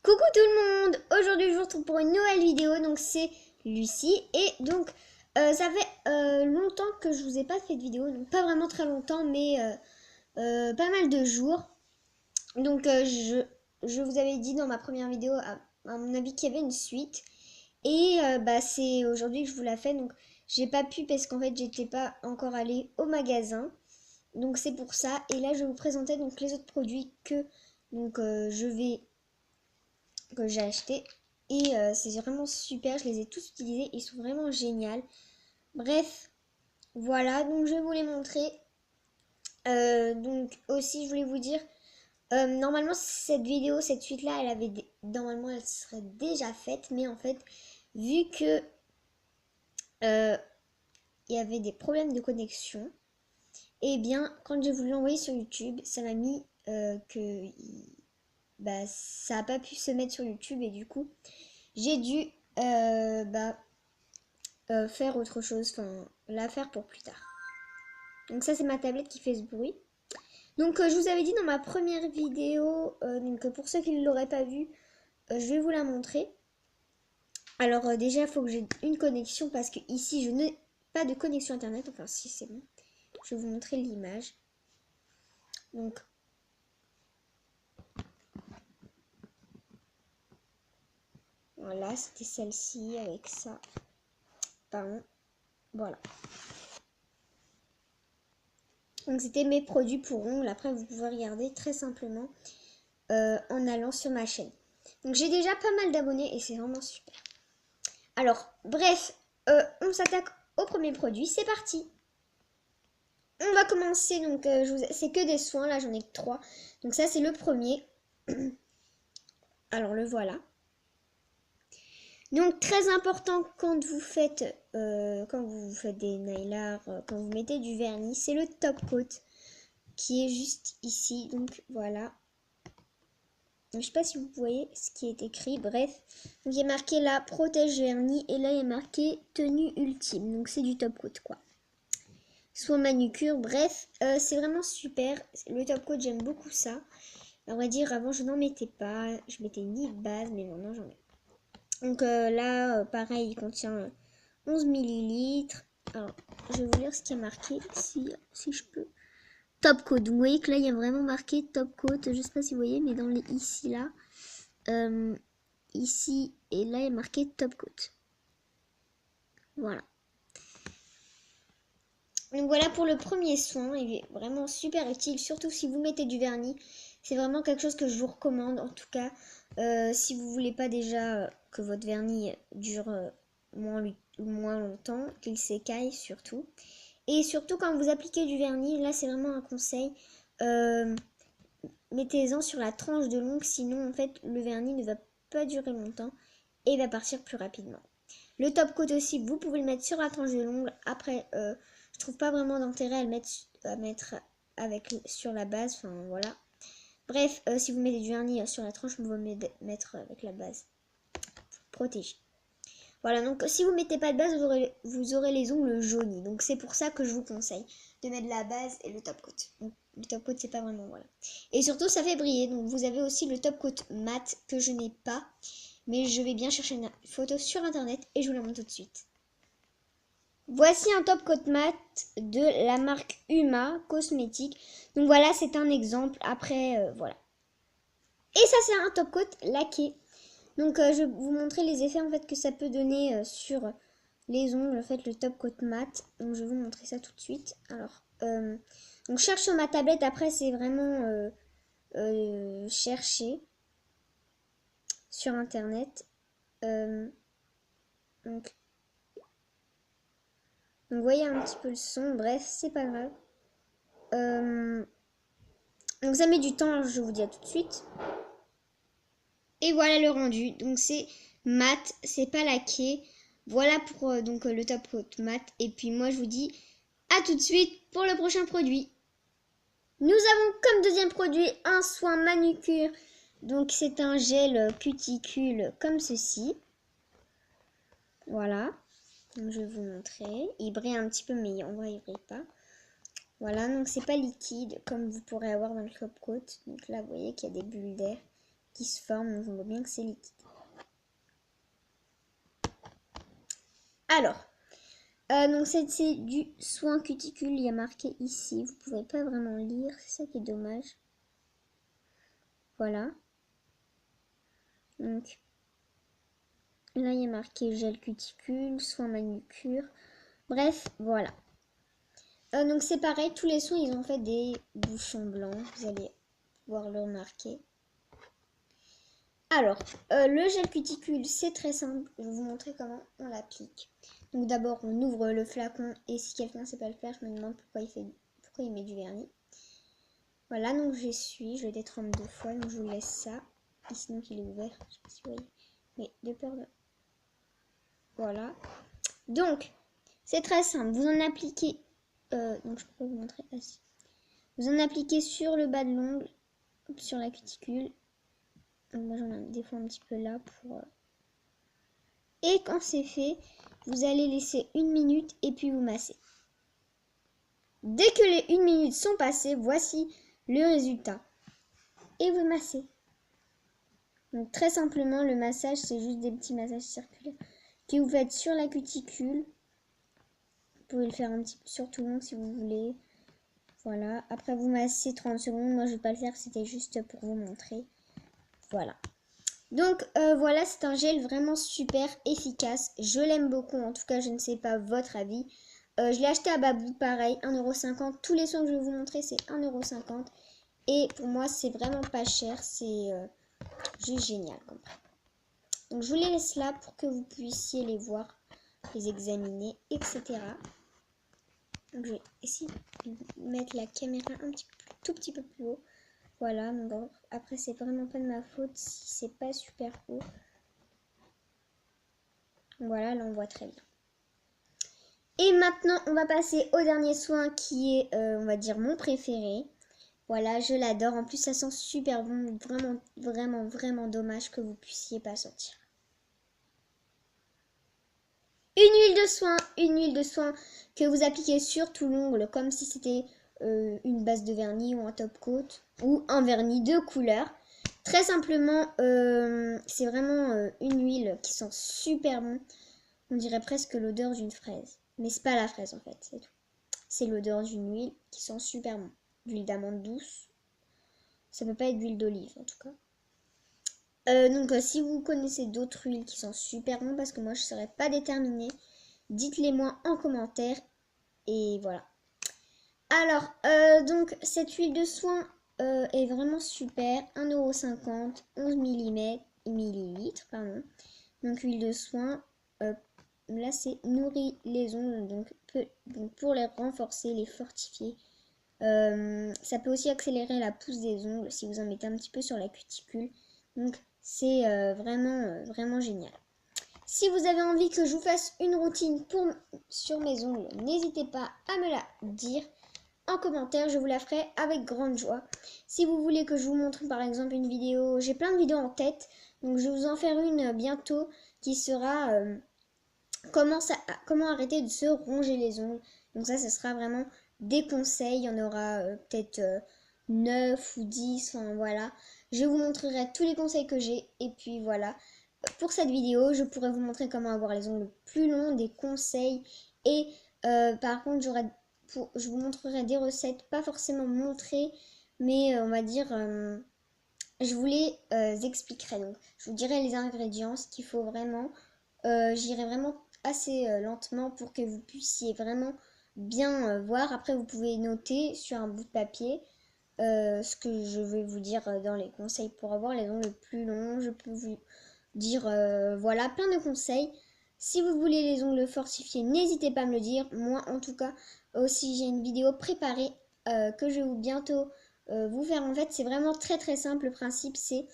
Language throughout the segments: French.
Coucou tout le monde! Aujourd'hui je vous retrouve pour une nouvelle vidéo, donc c'est Lucie et donc ça fait longtemps que je vous ai pas fait de vidéo, donc pas vraiment très longtemps mais pas mal de jours. Donc je vous avais dit dans ma première vidéo à mon avis qu'il y avait une suite et c'est aujourd'hui que je vous la fais, donc j'ai pas pu parce qu'en fait j'étais pas encore allée au magasin, donc c'est pour ça. Et là je vais vous présenter donc les autres produits que j'ai acheté et c'est vraiment super, je les ai tous utilisés, ils sont vraiment géniaux. Bref, voilà, donc je vais vous les montrer. Donc aussi je voulais vous dire, normalement cette vidéo, cette suite là, normalement elle serait déjà faite, mais en fait vu que euh, il y avait des problèmes de connexion, et bien quand j'ai voulu l'envoyer sur YouTube, ça m'a mis que ça n'a pas pu se mettre sur YouTube et du coup j'ai dû faire autre chose, enfin la faire pour plus tard. Donc ça c'est ma tablette qui fait ce bruit. Donc je vous avais dit dans ma première vidéo, pour ceux qui ne l'auraient pas vu, je vais vous la montrer. Alors déjà il faut que j'ai une connexion parce que ici je n'ai pas de connexion internet, enfin si c'est bon. Je vais vous montrer l'image. Donc voilà, c'était celle-ci avec ça. Pardon. Voilà. Donc c'était mes produits pour ongles. Après vous pouvez regarder très simplement en allant sur ma chaîne. Donc j'ai déjà pas mal d'abonnés et c'est vraiment super. Alors bref, on s'attaque au premier produit. C'est parti. On va commencer, donc c'est que des soins, là j'en ai que 3. Donc ça c'est le premier. Alors le voilà. Donc très important quand vous faites des nail art, quand vous mettez du vernis, c'est le top coat qui est juste ici. Donc voilà. Je ne sais pas si vous voyez ce qui est écrit. Bref, donc il y a marqué là protège vernis et là il y a marqué tenue ultime. Donc c'est du top coat quoi. Soit manucure, bref, c'est vraiment super. Le top coat, j'aime beaucoup ça. On va dire avant je n'en mettais pas, je mettais ni de base, mais maintenant j'en mets. Donc là, pareil, il contient 11 millilitres. Alors, je vais vous lire ce qui est marqué si je peux. Top coat. Donc, vous voyez que là, il y a vraiment marqué top coat. Je ne sais pas si vous voyez, mais dans les ici, là, ici et là, il y a marqué top coat. Voilà. Donc voilà pour le premier soin, il est vraiment super utile, surtout si vous mettez du vernis. C'est vraiment quelque chose que je vous recommande, en tout cas, si vous voulez pas déjà que votre vernis dure moins longtemps, qu'il s'écaille surtout. Et surtout quand vous appliquez du vernis, là c'est vraiment un conseil, mettez-en sur la tranche de l'ongle, sinon en fait le vernis ne va pas durer longtemps et va partir plus rapidement. Le top coat aussi, vous pouvez le mettre sur la tranche de l'ongle. Après, je trouve pas vraiment d'intérêt à le mettre sur la base. Enfin, voilà. Bref, si vous mettez du vernis sur la tranche, vous pouvez mettre avec la base. Protéger. Voilà, donc si vous mettez pas de base, vous aurez les ongles jaunis. Donc c'est pour ça que je vous conseille de mettre la base et le top coat. Donc, le top coat, c'est pas vraiment, voilà. Et surtout, ça fait briller. Donc vous avez aussi le top coat mat que je n'ai pas. Mais je vais bien chercher une photo sur internet et je vous la montre tout de suite. Voici un top coat mat de la marque Huma Cosmétique. Donc voilà, c'est un exemple. Après, voilà. Et ça, c'est un top coat laqué. Donc je vais vous montrer les effets en fait que ça peut donner sur les ongles. En fait, le top coat mat. Donc je vais vous montrer ça tout de suite. Alors, donc je cherche sur ma tablette. Après, c'est vraiment chercher sur internet. Donc vous voyez un petit peu le son, bref, c'est pas grave. Donc ça met du temps, je vous dis à tout de suite. Et voilà le rendu. Donc c'est mat, c'est pas laqué. Voilà pour le top coat mat. Et puis moi je vous dis à tout de suite pour le prochain produit. Nous avons comme deuxième produit un soin manucure. Donc c'est un gel cuticule comme ceci. Voilà. Donc je vais vous montrer. Il brille un petit peu mais en vrai il brille pas. Voilà, donc c'est pas liquide comme vous pourrez avoir dans le top coat. Donc là, vous voyez qu'il y a des bulles d'air. qui se forme. Donc on voit bien que c'est liquide. Alors, donc c'est du soin cuticule. Il y a marqué ici. Vous ne pouvez pas vraiment lire. C'est ça qui est dommage. Voilà. Donc là, il y a marqué gel cuticule, soin manucure. Bref, voilà. Donc c'est pareil, tous les soins, ils ont fait des bouchons blancs. Vous allez pouvoir le remarquer. Alors, le gel cuticule, c'est très simple. Je vais vous montrer comment on l'applique. Donc d'abord, on ouvre le flacon. Et si quelqu'un ne sait pas le faire, je me demande pourquoi il met du vernis. Voilà, donc j'essuie. Je le détrempe 2 fois. Donc je vous laisse ça. Ici, donc il est ouvert. Je sais pas si vous voyez. Mais de peur de... Voilà. Donc, c'est très simple. Vous en appliquez... donc je peux vous montrer. Ah, si. Vous en appliquez sur le bas de l'ongle. Sur la cuticule. Donc moi j'en ai des fois un petit peu là pour... Et quand c'est fait, vous allez laisser 1 minute et puis vous massez. Dès que les 1 minute sont passées, voici le résultat. Et vous massez. Donc très simplement, le massage, c'est juste des petits massages circulaires que vous faites sur la cuticule. Vous pouvez le faire un petit peu sur tout le monde si vous voulez. Voilà. Après, vous massez 30 secondes. Moi, je ne vais pas le faire, c'était juste pour vous montrer. Voilà. Donc voilà, c'est un gel vraiment super efficace. Je l'aime beaucoup, en tout cas je ne sais pas votre avis. Je l'ai acheté à Babou, pareil, 1,50 €. Tous les soins que je vais vous montrer, c'est 1,50 €. Et pour moi, c'est vraiment pas cher, c'est juste génial. Donc je vous les laisse là pour que vous puissiez les voir, les examiner, etc. Donc je vais essayer de mettre la caméra tout petit peu plus haut. Voilà, donc après c'est vraiment pas de ma faute si c'est pas super haut. Voilà, là on voit très bien. Et maintenant on va passer au dernier soin qui est, on va dire, mon préféré. Voilà, je l'adore. En plus ça sent super bon. Vraiment, vraiment, vraiment dommage que vous puissiez pas sentir. Une huile de soin que vous appliquez sur tout l'ongle comme si c'était une base de vernis ou un top coat ou un vernis de couleur. Très simplement, c'est vraiment une huile qui sent super bon. On dirait presque l'odeur d'une fraise. Mais c'est pas la fraise en fait, c'est tout. C'est l'odeur d'une huile qui sent super bon. D'huile d'amande douce. Ça peut pas être d'huile d'olive en tout cas. Donc si vous connaissez d'autres huiles qui sont super bon, parce que moi je ne saurais pas déterminer, dites-les moi en commentaire. Et voilà. Alors, donc cette huile de soin est vraiment super. 1,50 €, 11 millilitres, pardon. Donc huile de soin, là c'est nourrit les ongles, donc pour les renforcer, les fortifier. Ça peut aussi accélérer la pousse des ongles si vous en mettez un petit peu sur la cuticule. Donc c'est vraiment génial. Si vous avez envie que je vous fasse une routine sur mes ongles, n'hésitez pas à me la dire en commentaire, je vous la ferai avec grande joie. Si vous voulez que je vous montre par exemple une vidéo, j'ai plein de vidéos en tête, donc je vais vous en faire une bientôt qui sera comment arrêter de se ronger les ongles. Donc ça, ce sera vraiment des conseils, il y en aura peut-être 9 ou 10, enfin voilà. Je vous montrerai tous les conseils que j'ai et puis voilà. Pour cette vidéo, je pourrais vous montrer comment avoir les ongles plus longs, des conseils et par contre, je vous montrerai des recettes, pas forcément montrées, mais on va dire, je vous les expliquerai. Donc, je vous dirai les ingrédients, ce qu'il faut vraiment. J'irai vraiment assez lentement pour que vous puissiez vraiment bien voir. Après, vous pouvez noter sur un bout de papier ce que je vais vous dire dans les conseils pour avoir les ongles plus longs. Je peux vous dire voilà, plein de conseils. Si vous voulez les ongles fortifiés, n'hésitez pas à me le dire. Moi, en tout cas, aussi, j'ai une vidéo préparée que je vais bientôt vous faire. En fait, c'est vraiment très très simple. Le principe, c'est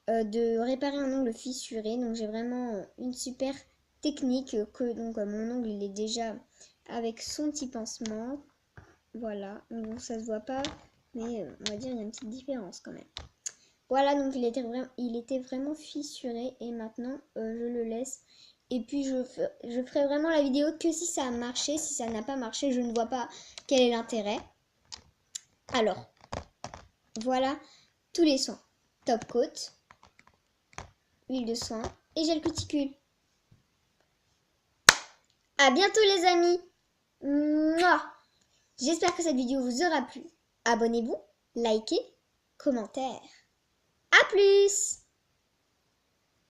de réparer un ongle fissuré. Donc, j'ai vraiment une super technique que donc mon ongle il est déjà avec son petit pansement. Voilà, donc ça se voit pas, mais on va dire il y a une petite différence quand même. Voilà, donc il était vraiment fissuré et maintenant je le laisse. Et puis je ferai vraiment la vidéo que si ça a marché. Si ça n'a pas marché, je ne vois pas quel est l'intérêt. Alors, voilà tous les soins. Top coat, huile de soin et gel cuticule. À bientôt les amis. Mouah. J'espère que cette vidéo vous aura plu. Abonnez-vous, likez, commentaire. À plus!